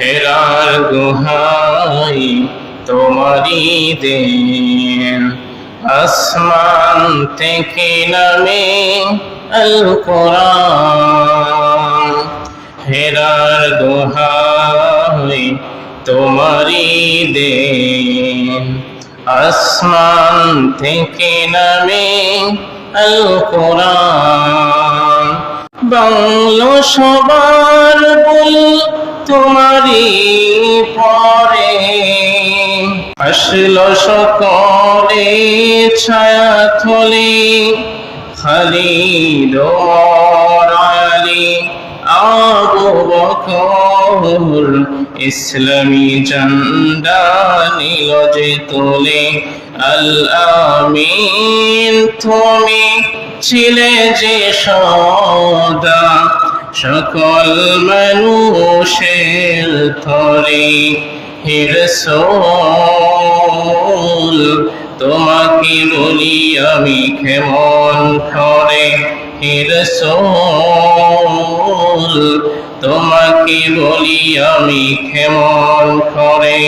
হেরার দোহাই তোমারি দেন, আসমান থেকে নামে আল কোরআন। হেরার দোহাই তোমারি দেন, আসমান থেকে নামে আল কোরআন। বাংলো সবার বল তোমারি পরে, আসলো সকলে ছায়া থলে, খালিদ ওমর আলী আবু বকর, ইসলামী ঝান্ডা নিল যে তোলে। আল আমিন তুমি ছিলে যে সদা, সকল মানুষের তরে। হে রাসূল তোমাকে বলি আমি কেমন করে, হে রাসূল তোমাকে বলি আমি কেমন করে।